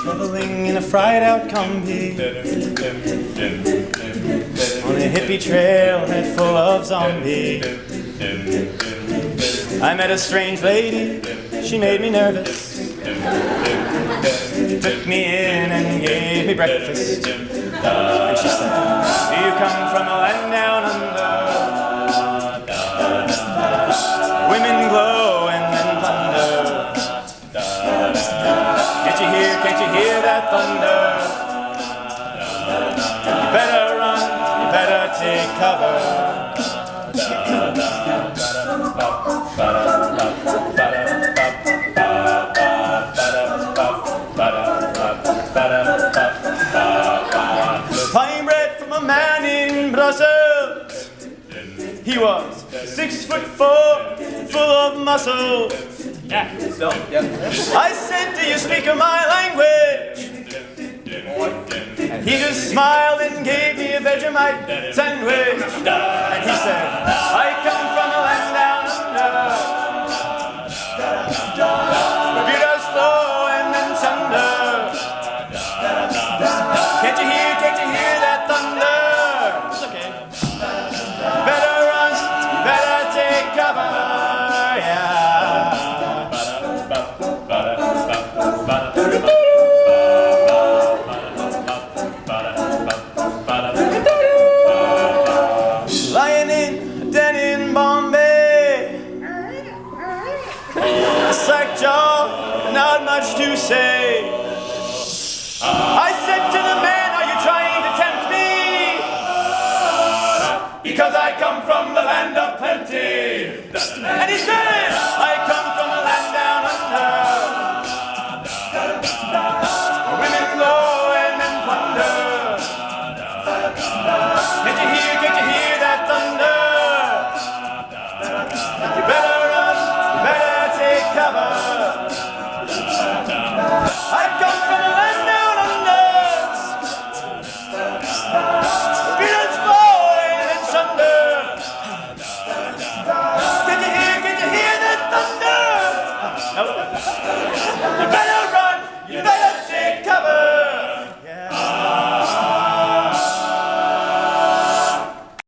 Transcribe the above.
Reveling in a fried out combi on a hippie trailhead full of zombies. I met a strange lady, she made me nervous. Took me in and gave me breakfast. And she said, do you come from a land down under? Women glow and then plunder. Can't you hear that thunder? You better run, you better take cover. Plain bread from a man in Brussels. He was 6'4", full of muscle. Yeah. I said, do you speak my language? And he just smiled and gave me a Vegemite sandwich. And he said, I come from a land down under. Computers flow and then thunder. Can't you hear that thunder? It's okay. Better run, better take cover, yeah. Lying in a den in Bombay, a slack jaw, not much to say. I said to the man, are you trying to tempt me? Because I come from the land of plenty. And he said, I